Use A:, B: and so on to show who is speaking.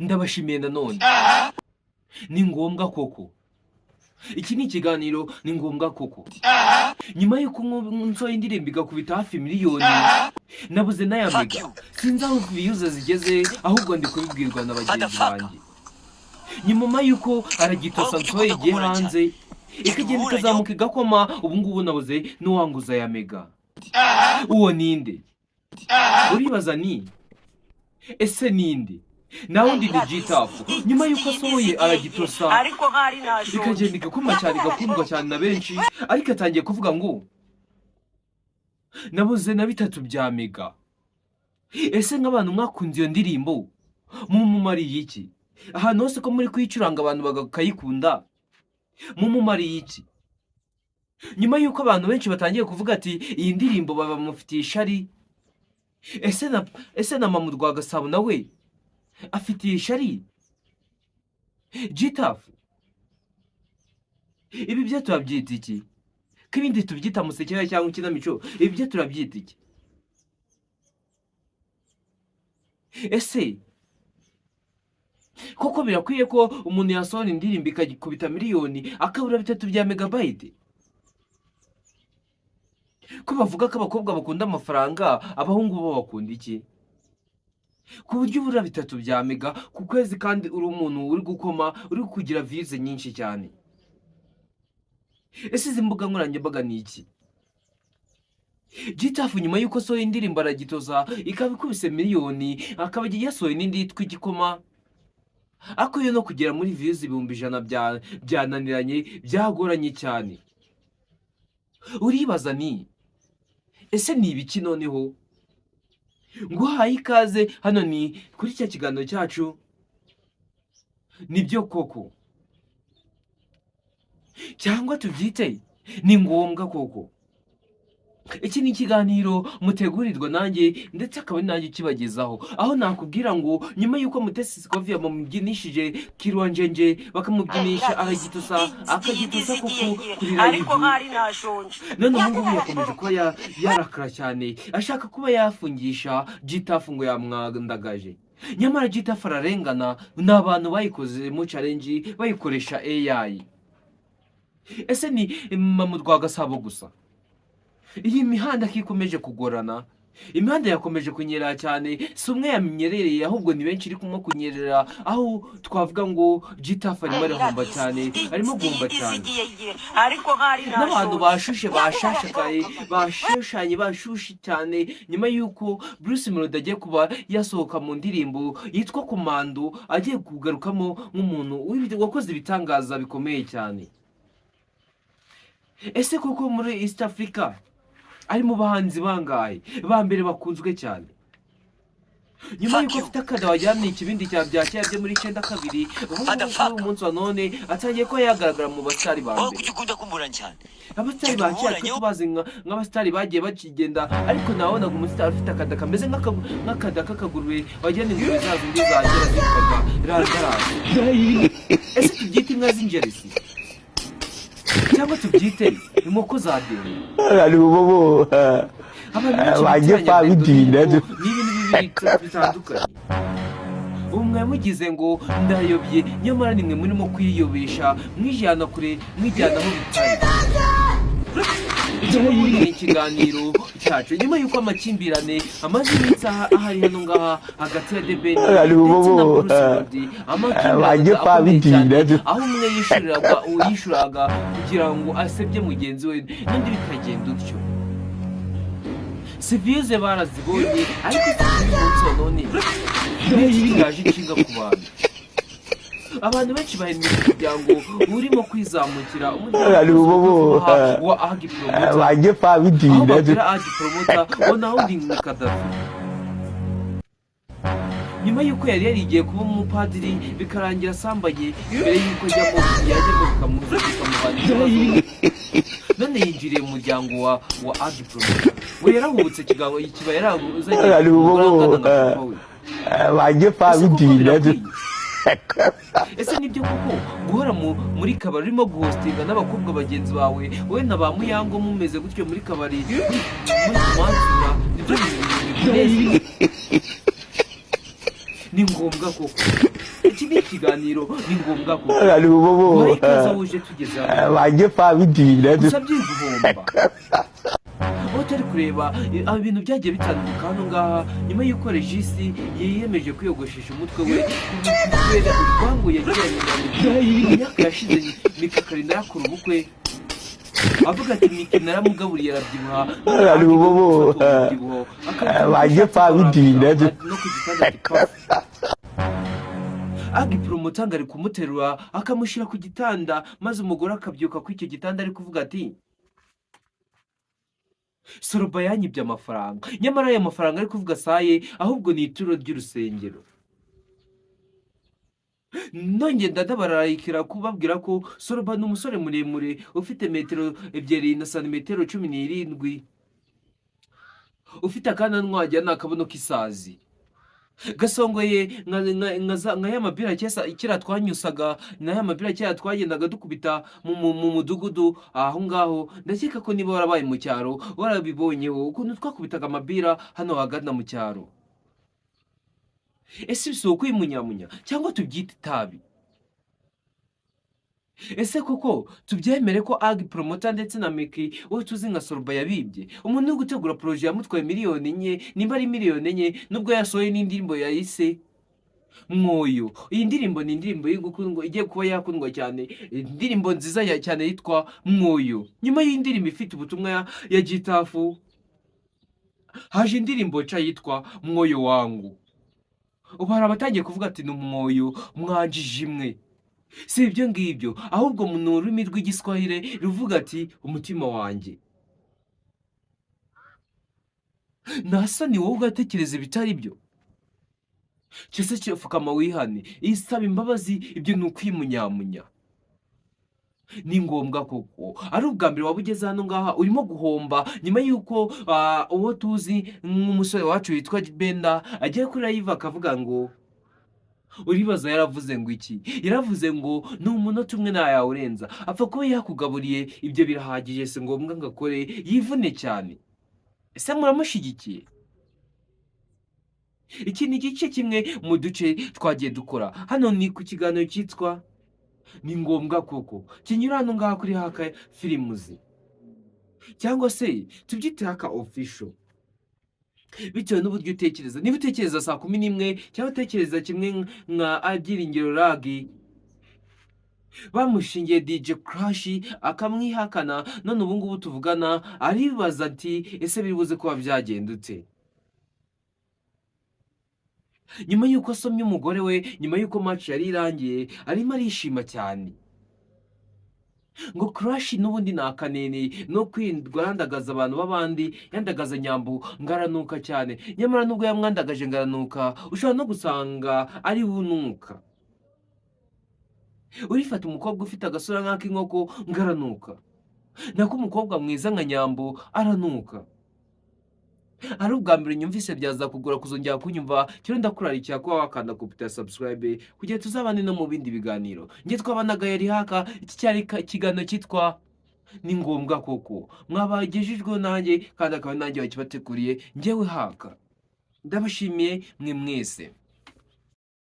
A: ndabashimiye nanone ni ngombwa koko iki ni ikiganiro ni ngombwa koko nyuma y'uko nsohoye indirimbo igakubita hafi miliyoni nabuze n'aya mega sinzi aho views zigeze ahubwo ndi kubibwirwa na bagenzi banjye nyuma y'uko aragitosa nsohoye igihe hanze ikagenda ikazamuka igakoma ubu ngubu nabuze n'uwanguza ya mega uwo ninde uribaza ni ese ninde nawe ndi G-Tough nyuma y'uko asohoye aragitosa ikagenda igakoma cyane igakundwa cyane na benshi ariko atangiye kuvuga ngo nabuze na bitatu bya mega ese nk'abantu mwakunze iyo ndirimbo mumumariye iki ahantu hose ko muri kuyicuranga abantu bagakayikunda mumumariye iki nyuma y'uko abantu benshi batangiye kuvuga ati iyi ndirimbo baba mufitiye ishari ese na Mama Rwagasabo nawe afitiye ishari G-Tough ibi byo turabyita iki ko ibindi tubyita musekera cyangwa ikinamico ibi byo turabyita iki ese koko birakwiye ko umuntu yasohora indirimbo ikagikubita miliyoni akabura bitatu bya megabyte ko bavuga ko abakobwa bakunda amafaranga abahungu bo bakunda iki ku buryo ubura bitatu bya mega ku kwezi kandi uri umuntu uri gukoma uri kugira views nyinshi cyane ese izi mbuga nkoranyambaga ni iki G-Tough nyuma y'uko sohoye indirimbo aragitoza ikaba ikubise miliyoni akaba yasohoye n'indi yitwa igikoma ako yo no kugera muri views 100,000 byananiranye byagoranye cyane uribaza ni ese ni ibiki noneho ngo hayi ikaze hano ni kuri cya kiganiro cyacu nibyo koko cyangwa tubyite ni ngombwa koko iki ni ikiganiro mutegurirwa nanjye ndetse akaba nanjye kibagezaho aho nakubwira ngo nyuma y'uko Mutesi Scovia bamubyinishije Kirwanjenje bakamubyinisha akagitosa kuko kuri live none ubu ngubu yakomeje kuba yarakara cyane ashaka kuba yafungisha G-Tough ngo yamwandagaje nyamara G-Tough ararengana n'abantu bayikoze mu challenge bayikoresha AI ese ni Mama Rwagasabo gusa iyi mihanda kikomeje kugorana imihanda yakomeje kunyerera cyane si umwe yamenyerereye ahubwo ni benshi iri kumwe kunyerera aho twavuga ngo G-Tough arimo arahomba cyane arimo guhomba cyane n'abantu bashushe bashashakaye bashushanye bashushe cyane nyuma y'uko Bruce Melody agiye kuba yasohoka mu ndirimbo yitwa Komando agiye kugarukamo nk'umuntu wakoze ibitangaza bikomeye cyane ese koko muri East Africa ari mu bahanzi bangahe ba mbere bakunzwe cyane nyuma y'uko afite akada wajyamye ikibindi cya byakera byo muri 92 umunsi wa none atangiye ko yagaragara mu basitari ba mbere abasitari ba kera tubazi nk'abasitari bagiye bakigenda ariko nabonaga umusitari ufite akada kameze nk'akada k'akagurube wajyana ingurube za zindi za kera zitwaga randarasi ese tubyita inka z'injerisi cyangwa tubyite inkoko za deni
B: bajye babidinda
A: n'ibintu bibiri bitandukanye ubu mwamugize ngo ndayobye nyamara nimwe murimo kwiyobesha mwijyana kure mwijyana aho bitari ni ikiganiro cyacu nyuma y'uko amakimbirane amaze iminsi ahari hano ngaha hagati ya The Ben ndetse na Bruce Melody amakimbirane akomeye cyane aho umwe yishuraga kugira ngo asebye mugenzi we n'undi bikagenda utyo sivize barazibonye ariko umunsi wa none ntibigaje inshinga ku bantu abantu benshi bahembye kugira ngo urimo kwizamukira umuryango wa Agi Promoter
B: bajye babidinda
A: Agi Promoter ona undi Kadafi nyuma y'uko yari yarigiye kuba umupadiri bikarangira asambaye mbere y'uko yajyamo bikamuza bikamubana none yinjiriye mu muryango wa Agi Promoter ngo yarahubutse kiba yarazanye
B: bajye babidinda
A: ese nibyo koko guhora muri kabari urimo guhostinga n'abakobwa bagenzi bawe wowe na ba Muyango mumeze gutyo muri kabari mwanzura nibyo bintu ni ngombwa koko iki ni ikiganiro ni ngombwa ko
B: Ari bobo.
A: waha ikaze aho uje tugeze hano
B: Bajye babidire.
A: gusa by'iguhomba aho turi kureba ibintu byagiye bitandukana hano ngaha nyuma y'uko regisi yiyemeje kwiyogoshesha umutwe we kubera urwango yagiranye mu myaka yashize Mika yakora ubukwe avuga ati Miki naramugaburiye arabyibuha
B: Ari bobo. Bajye babidire.
A: no ku gitanda kikafa agipromota ngo ari kumuterura akamushyira ku gitanda maze umugore akabyuka kuri icyo gitanda ari kuvuga ati Soroba yanyibye amafaranga nyamara ayo mafaranga ari kuvuga saye ahubwo ni ituro ry'urusengero nongeye ndabararikira kubabwira ko Soroba ni umusore muremure ufite metero 2 na santimetero 17 ufite akananwa wagira n'akabuno k'isazi gasongoye nka ya mabira kera twanyusaga na ya mabira kera twagendaga dukubita mu mudugudu aho ngaho ndakeka ko niba warabaye mu cyaro warabibonyeho ukuntu twakubitaga amabira hano hagana mu cyaro ese si ukwimunyamunya cyangwa tubyita itabi ese koko tubyemere ko agi promota ndetse na Miki wowe tuzi nka Soroba yabibye umuntu uri gutegura poroje yamutwaye miliyoni 4 nimba ari miliyoni 4 nubwo yasohoye n'indirimbo yayise Mwoyo. Iyi ndirimbo ni indirimbo y'igukundwa igiye kuba yakundwa cyane, indirimbo nziza cyane yitwa Mwoyo. Nyuma y'indirimbo ifite ubutumwa ya Gitafu haje indirimbo nshya yitwa Mwoyo wangu. Ubu hari abatangiye kuvuga ati ni umwoyo mwanjije imwe. Si ibyo ngibyo, ahubwo mu rurimi rw'igiswahili ruvuga ati umutima wanjye. Nasa ni wowe ugatekereza ibitari byo. Cyose cyafukama wihane, isaba imbabazi, ibyo ni ukwimunyamunya. Ni ngombwa koko ari ubwa mbere waba ugeze hano ngaha urimo guhomba nyuma y'uko uwo tuzi nk'umusore wacu witwa Benda agiye kuri live akavuga ngo uribaza yaravuze ngo iki, yaravuze ngo ni umunota umwe ntayawurenza, apfa kuba yakugaburiye ibyo birahagije, si ngombwa ngo akore yivune cyane. Ese muramushyigikiye? Iki ni igice kimwe mu duce twagiye dukora hano, ni ku kiganiro cyitwa Ni ngombwa koko, kinyura hano ngaha kuri Haka Films cyangwa se tubyite Haka Official, bitewe n'uburyo utekereza. Niba utekereza saa 11 cyangwa utekereza kimwe nka Byiringiro Ragi bamushingiye DJ Crash akamwihakana, none ubu ngubu tuvugana aribaza ati ese biribuze kuba byagendutse. Nyuma y'uko asomye umugore we, nyuma y'uko match yari irangiye, arimo arishima cyane ngo Crash n'ubundi nakanene no kwindwa yandagaza abantu b'abandi, yandagaza Nyambu ngaranuka cyane. Nyamara nubwo yamwandagaje ngaranuka, ushobora no gusanga ari bunuka. Urifata umukobwa ufite agasura nk'ak'inkoko ngaranuka, nako umukobwa mwiza nka Nyambu aranuka. Ari ubwa mbere nyumvise byaza kugura kuzongera kunyumva, cyo ndakurarikira kuba wakanda kupita subscribe kugira tuzabane no mu bindi biganiro. Nge twabanaga yari Haka, iki cyari ikiganiro cyitwa Ni ngombwa koko, mwabagejejwe nanjye kandi akaba nanjye wakibateguriye njyewe Haka. Ndabashimiye mwe mwese.